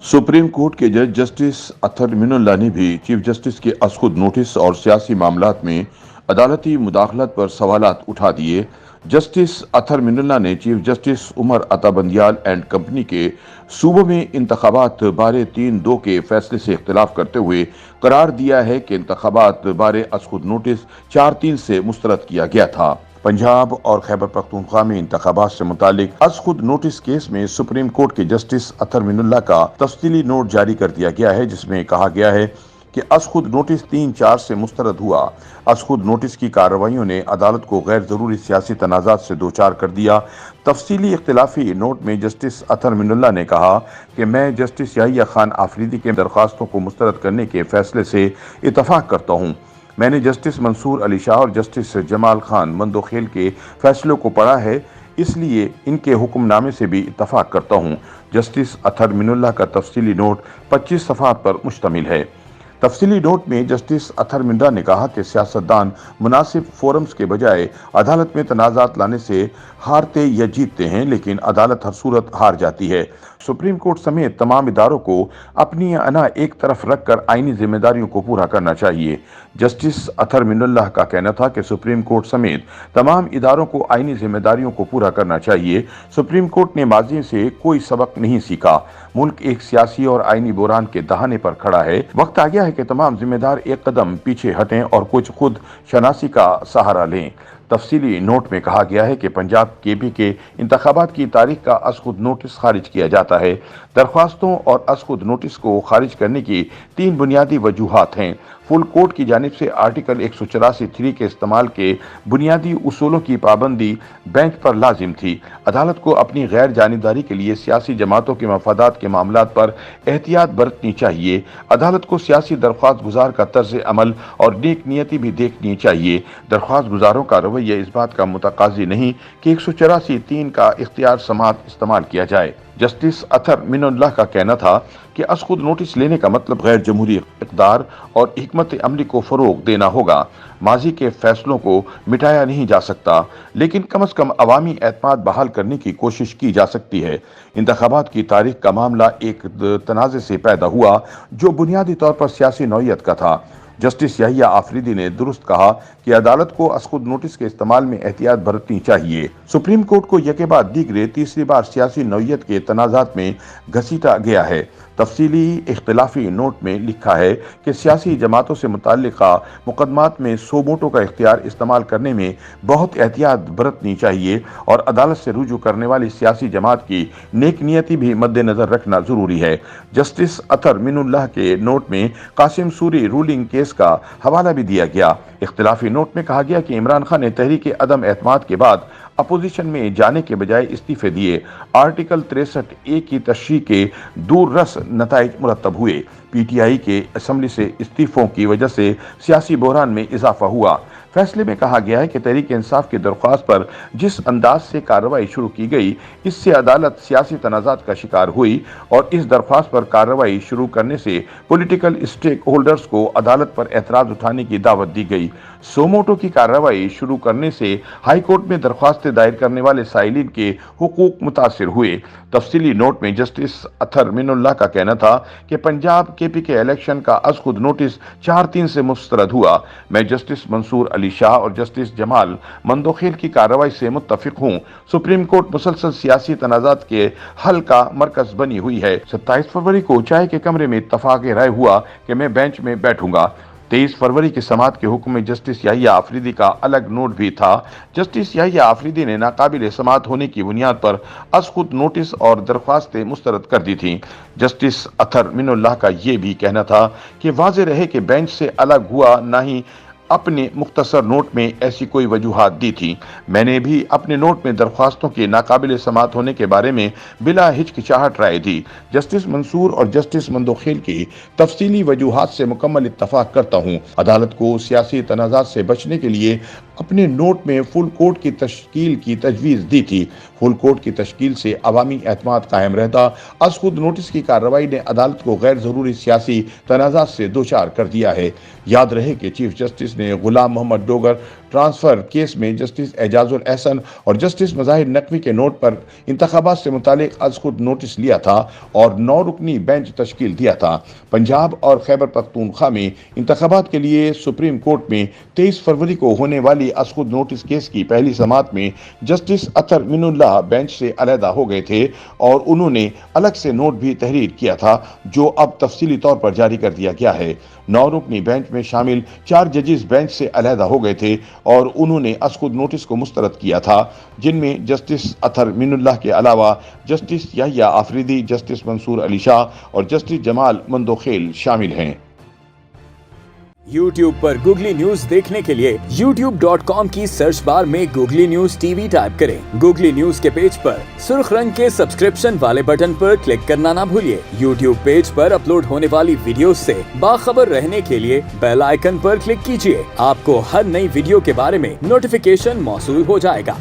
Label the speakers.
Speaker 1: Supreme court के जज justice अतर मिनुल्लाह ने भी चीफ जस्टिस के अज़खुद नोटिस और सियासी मामलात में अदालती मुदाखलत पर सवालात उठा दिए। जस्टिस अतर मिनुल्लाह ने chief justice Umar Ata Bandial and company के सूबों में इंतखाबात बारे 3-2 के फैसले से इख्तिलाफ करते हुए करार दिया है कि इंतखाबात बारे अज़खुद नोटिस 4-3 से मुस्तरद किया गया था। पंजाब और खैबर पख्तूनख्वा में इंतखाबात से मुतालिक अज़खुद नोटिस केस में सुप्रीम कोर्ट के जस्टिस अतर मिनुल्लाह का तफसीली नोट जारी कर दिया गया है, जिसमें कहा गया है कि अज़खुद नोटिस 3-4 से मुस्तरद हुआ। अज़खुद नोटिस की कार्रवाइयों ने अदालत को गैर ज़रूरी सियासी तनाज़ात से दो चार कर दिया। तफसीली इख्तिलाफी नोट में जस्टिस अतर मिनुल्लाह ने कहा कि मैं जस्टिस याहिया खान आफरीदी के दरख्वास्तों को मुस्तरद करने के फैसले से इतफाक करता हूँ। मैंने जस्टिस मंसूर अली शाह और जस्टिस जमाल खान मंदोखेल के फैसलों को पढ़ा है, इसलिए इनके हुक्मनामे से भी इत्तफाक करता हूँ। जस्टिस अतर मिनुल्लाह का तफसीली नोट 25 सफ़हात पर मुश्तमिल है। तफसीली नोट में जस्टिस अतर मिनुल्लाह ने कहा कि सियासतदान मुनासिब फोरम्स के बजाय अदालत में तनाज़ात लाने से हारते या जीतते हैं, लेकिन अदालत हर सूरत हार जाती है। सुप्रीम कोर्ट समेत तमाम इदारों को अपनी अना एक तरफ रखकर आईनी जिम्मेदारियों को पूरा करना चाहिए। जस्टिस अतर मिनुल्लाह का कहना था कि सुप्रीम कोर्ट समेत तमाम इदारों को आईनी जिम्मेदारियों को पूरा करना चाहिए। सुप्रीम कोर्ट ने माजी से कोई सबक नहीं सीखा। मुल्क एक सियासी और आईनी बुरान के दहाने पर खड़ा है। वक्त आ गया है कि तमाम जिम्मेदार एक कदम पीछे हटें और कुछ खुद शनासी का सहारा लें। तफसीली नोट में कहा गया है कि पंजाब केपी के इंतखाबात की तारीख का अज़खुद नोटिस खारिज किया जाता है। दरख्वास्तों और अज़खुद नोटिस को खारिज करने की 3 बुनियादी वजूहात हैं। फुल कोर्ट की जानिब से आर्टिकल 184(3) के इस्तेमाल के बुनियादी उसूलों की पाबंदी बेंच पर लाजिम थी। अदालत को अपनी गैर जानिबदारी के लिए सियासी जमातों के मफादात के मामलात पर एहतियात बरतनी चाहिए। अदालत को सियासी दरख्वास्त गुजार का तर्ज अमल और नेक नियति भी देखनी चाहिए। दरख्वास्त गुजारों का रवैया इस बात का मुतकाजी नहीं कि 184(3) का इख्तियार समात इस्तेमाल किया जाए। जस्टिस अतर मिनुल्लाह का कहना था कि अज़खुद नोटिस लेने का मतलब गैर जमहूरी इक़्तिदार और हिकमत अमली को फ़रोग़ देना होगा। माजी के फैसलों को मिटाया नहीं जा सकता, लेकिन कम अज़ कम अवामी एतमाद बहाल करने की कोशिश की जा सकती है। इंतखाबात की तारीख का मामला एक तनाज़े से पैदा हुआ जो बुनियादी तौर पर सियासी नौइयत का था। जस्टिस याहिया आफरीदी ने दुरुस्त कहा कि अदालत को अज़खुद नोटिस के इस्तेमाल में एहतियात बरतनी चाहिए। सुप्रीम कोर्ट को यके बाद दीगरे तीसरी बार सियासी नौइयत के तनाज़ात में घसीटा गया है। तफसीली इख्तिलाफी नोट में लिखा है कि सियासी जमातों से मुताल्लिक़ा मुकदमात में सोमोटो का इख्तियार इस्तेमाल करने में बहुत एहतियात बरतनी चाहिए और अदालत से रुजू करने वाली सियासी जमात की नेक नियति भी मद्देनज़र रखना ज़रूरी है। जस्टिस अतर मिनुल्लाह के नोट में कासिम सूरी रूलिंग केस का हवाला भी दिया गया। इख्तिलाफी नोट में कहा गया कि इमरान खान ने तहरीक अदम एतमाद के बाद अपोजिशन में जाने के बजाय इस्तीफे दिए। आर्टिकल 63A की तशरीह के दूररस नताइज मुरतब हुए। पीटीआई के असम्बली से इस्तीफों की वजह से सियासी बहरान में इजाफा हुआ। फैसले में कहा गया है कि तहरीक इंसाफ की दरख्वास्त पर जिस अंदाज से कार्रवाई शुरू की गई, इससे अदालत सियासी तनाज़ात का शिकार हुई और इस दरख्वास्त पर कार्रवाई शुरू करने से पॉलिटिकल स्टेक होल्डर्स को अदालत पर एतराज़ उठाने की दावत दी गई। सोमोटो की कार्रवाई शुरू करने से हाई कोर्ट में दरख्वास्तें दायर करने वाले साइलिन के हुकूक मुतासिर हुए। तफसीली नोट में जस्टिस अतर मिनुल्लाह का कहना था कि पंजाब केपी के इलेक्शन का अज़खुद नोटिस 4-3 से मुस्तरद हुआ। मैं जस्टिस मंसूर अली शाह और जस्टिस जमाल मंदोखेल की कार्रवाई से मुत्तफिक हूँ। सुप्रीम कोर्ट मुसलसल सियासी तनाज़ात के हल का मरकज बनी हुई है। 27 फरवरी को चाय के कमरे में इत्तफाक राय हुआ कि मैं बेंच में बैठूंगा। 23 फरवरी की समात के हुक्म में जस्टिस याहिया आफरीदी का अलग नोट भी था। जस्टिस याहिया आफरीदी ने नाकाबिल समात होने की बुनियाद पर अज़खुद नोटिस और दरख्वास्तें मुस्तरद कर दी थीं। जस्टिस अतर मिनुल्लाह का ये भी कहना था कि वाज़ेह रहे कि बेंच से अलग हुआ ना ही अपने मुख्तसर नोट में ऐसी कोई वजूहात दी थी। मैंने भी अपने नोट में दरख्वास्तों के नाकाबिल समात होने के बारे में बिला हिचकिचाहट राय दी। जस्टिस मंसूर और जस्टिस मंदोखेल की तफसीली वजूहात से मुकम्मल इत्तफाक करता हूँ। अदालत को सियासी तनाज़ात से बचने के लिए अपने नोट में फुल कोर्ट की तश्कील की तजवीज़ दी थी। फुल कोर्ट की तश्कील से अवामी एतमाद कायम रहता। अज़खुद नोटिस की कार्रवाई ने अदालत को गैर ज़रूरी सियासी तनाज़ात से दो चार कर दिया है। याद रहे कि चीफ जस्टिस ने गुलाम मोहम्मद डोगर ट्रांसफर केस में जस्टिस एजाजुल एहसन और जस्टिस मज़ाहिर नकवी के नोट पर इंतखाबात से मुतालिक आज खुद नोटिस लिया था और 9 रुकनी बेंच तश्कील दिया था। पंजाब और खैबर पख्तूनख्वा में इंतखाबात के लिए सुप्रीम कोर्ट में 23 फरवरी को होने वाली आज खुद नोटिस केस की पहली समाअत में जस्टिस अतर मिनुल्लाह बेंच से अलहदा हो गए थे और उन्होंने अलग से नोट भी तहरीर किया था, जो अब तफसीली तौर पर जारी कर दिया गया है। 9 रुकनी बेंच में शामिल 4 जजेस बेंच से अलहदा हो गए थे और उन्होंने अज़खुद नोटिस को मुस्तरद किया था, जिनमें जस्टिस अतर मिनुल्लाह के अलावा जस्टिस याहिया आफरीदी, जस्टिस मंसूर अली शाह और जस्टिस जमाल मंदोखेल शामिल हैं।
Speaker 2: YouTube पर गूगली न्यूज देखने के लिए youtube.com की सर्च बार में गूगली न्यूज टीवी टाइप करें। गूगली न्यूज के पेज पर सुर्ख रंग के सब्सक्रिप्शन वाले बटन पर क्लिक करना ना भूलिए। YouTube पेज पर अपलोड होने वाली वीडियोस से बाखबर रहने के लिए बेल आइकन पर क्लिक कीजिए। आपको हर नई वीडियो के बारे में नोटिफिकेशन मौसूल हो जाएगा।